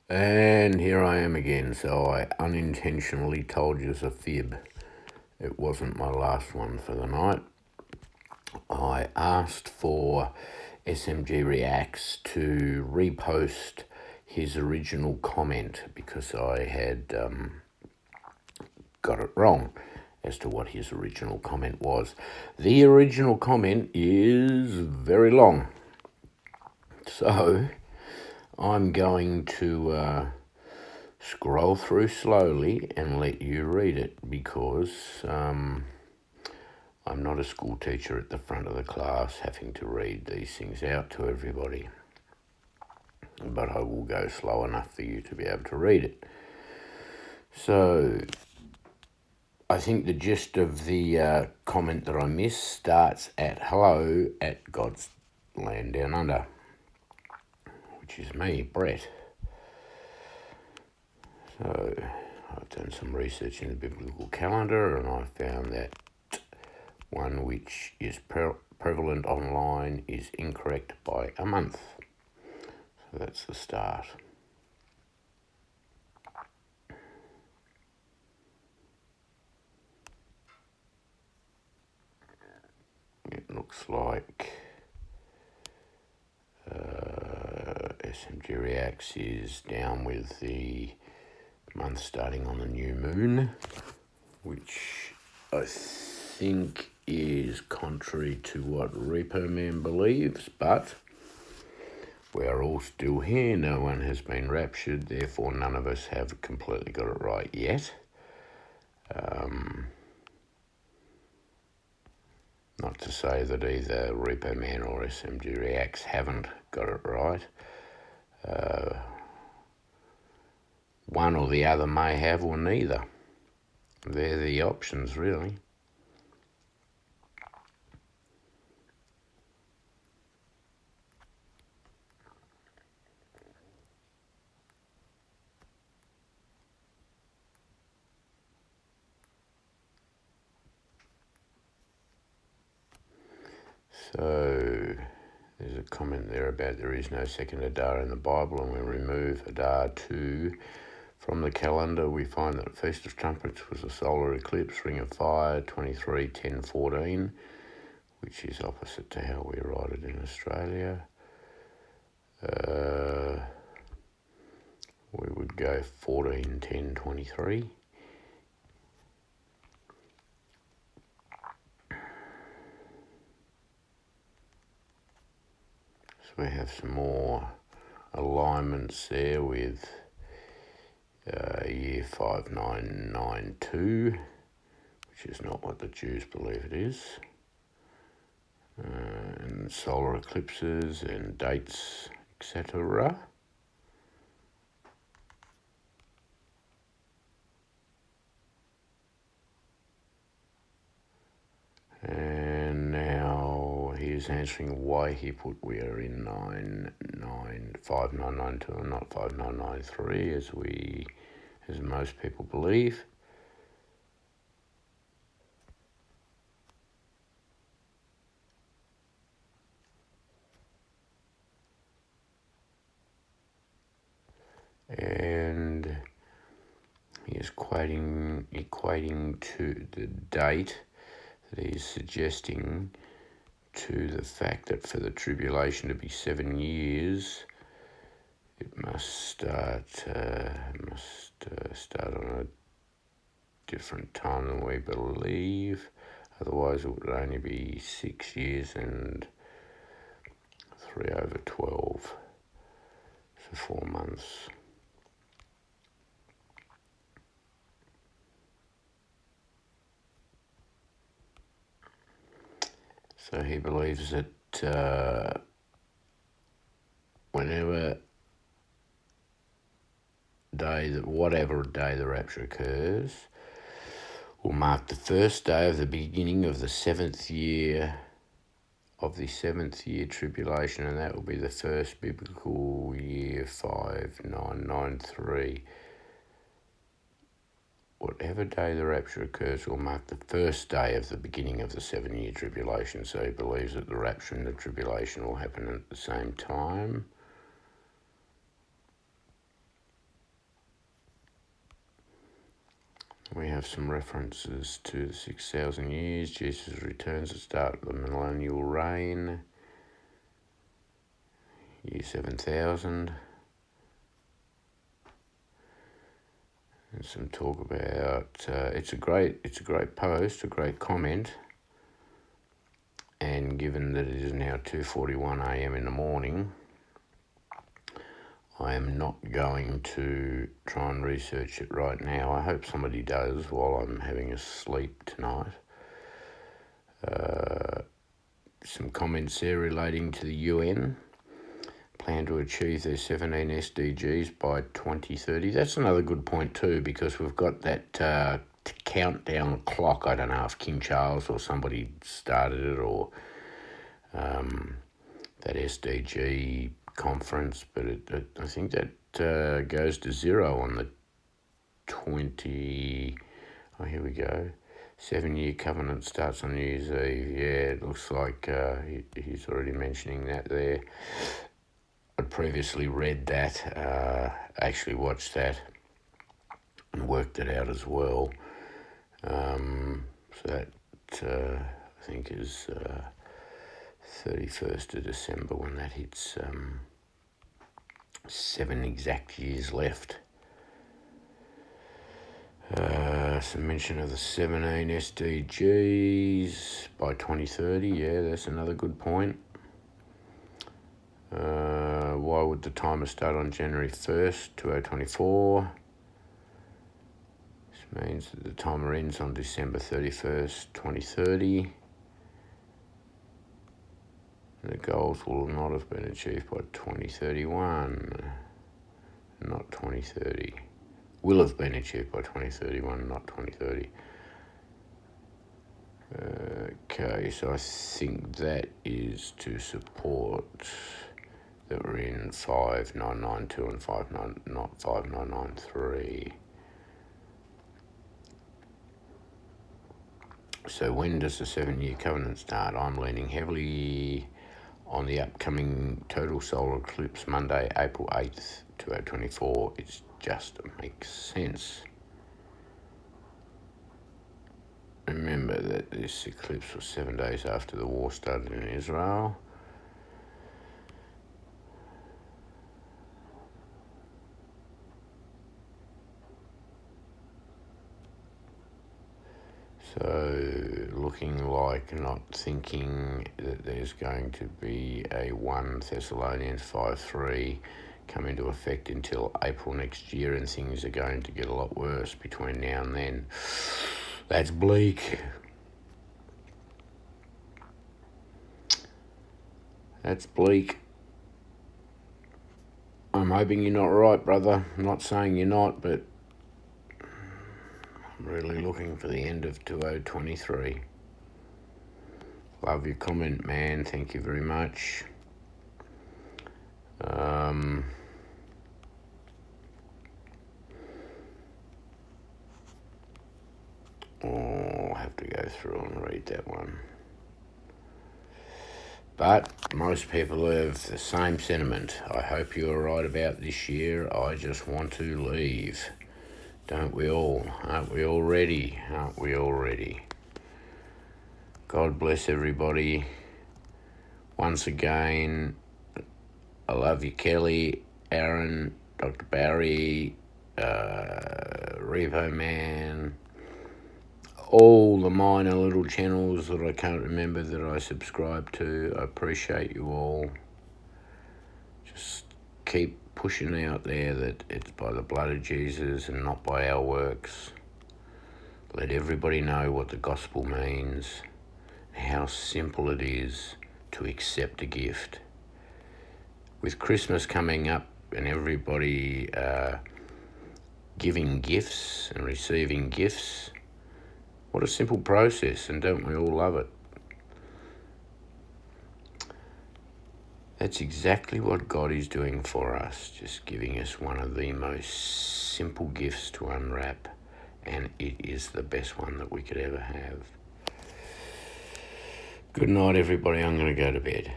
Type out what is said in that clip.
And here I am again, so I unintentionally told you a fib. It wasn't my last one for the night. I asked for SMG Reacts to repost his original comment because I had got it wrong as to what his original comment was. The original comment is very long, so I'm going to scroll through slowly and let you read it because I'm not a school teacher at the front of the class having to read these things out to everybody. But I will go slow enough for you to be able to read it. So I think the gist of the comment that I missed starts at hello at God's land down under, which is me, Brett. So I've done some research in the biblical calendar and I found that one which is prevalent online is incorrect by a month. So that's the start. It looks like SMG Reacts is down with the month starting on the new moon, which I think is contrary to what Repo Man believes, but we are all still here. No one has been raptured, therefore none of us have completely got it right yet. Not to say that either Repo Man or SMG Reacts haven't got it right. One or the other may have, or neither. They're the options, really. So there's a comment there about there is no second Adar in the Bible, and we remove Adar 2 from the calendar. We find that Feast of Trumpets was a solar eclipse, Ring of Fire, 23/10/14, which is opposite to how we write it in Australia. We would go 14/10/23. So we have some more alignments there with year 5992, which is not what the Jews believe it is. And solar eclipses and dates, etc. And now he's answering why he put we are in 5992 and not 5993 as most people believe. And he is equating to the date that he's suggesting to the fact that for the tribulation to be 7 years, it must start on a different time than we believe. Otherwise, it would only be 6 years and 3/12, so 4 months. So he believes that whatever day the rapture occurs, will mark the first day of the beginning of the seventh year tribulation, and that will be the first biblical year 5993. Whatever day the rapture occurs will mark the first day of the beginning of the 7-year tribulation. So he believes that the rapture and the tribulation will happen at the same time. We have some references to 6,000 years. Jesus returns at the start of the millennial reign. Year 7,000. And some talk about it's a great post, a great comment. And given that it is now 2:41 a.m. in the morning, I am not going to try and research it right now. I hope somebody does while I'm having a sleep tonight. Some comments there relating to the UN. Plan to achieve their 17 SDGs by 2030. That's another good point too, because we've got that countdown clock. I don't know if King Charles or somebody started it, or that SDG conference, but I think that goes to zero on the 20. Oh, here we go. 7-year covenant starts on New Year's Eve. Yeah, it looks like he's already mentioning that there. I'd previously read that, actually watched that and worked it out as well. So that I think is 31st of December when that hits 7 exact years left. Some mention of the 17 SDGs by 2030. Yeah, that's another good point. Why would the timer start on January 1st, 2024? This means that the timer ends on December 31st, 2030. The goals will not have been achieved by 2031, not 2030. Will have been achieved by 2031, not 2030. Okay, so I think that is to support that we're in 5992 and 5993. So when does the 7-year covenant start? I'm leaning heavily on the upcoming total solar eclipse, Monday, April 8th, 2024. It just makes sense. Remember that this eclipse was 7 days after the war started in Israel. So looking like, not thinking that there's going to be a 1 Thessalonians 5:3 come into effect until April next year, and things are going to get a lot worse between now and then. That's bleak. That's bleak. I'm hoping you're not right, brother. I'm not saying you're not, but I'm really looking for the end of 2023. Love your comment, man. Thank you very much. I'll have to go through and read that one. But most people have the same sentiment. I hope you're right about this year. I just want to leave. Don't we all? Aren't we all ready? Aren't we all ready? God bless everybody. Once again, I love you, Kelly, Aaron, Dr. Barry, Repo Man, all the minor little channels that I can't remember that I subscribe to. I appreciate you all. Just keep pushing out there that it's by the blood of Jesus and not by our works. Let everybody know what the gospel means, how simple it is to accept a gift. With Christmas coming up and everybody giving gifts and receiving gifts, what a simple process, and don't we all love it? That's exactly what God is doing for us, just giving us one of the most simple gifts to unwrap, and it is the best one that we could ever have. Good night, everybody. I'm going to go to bed.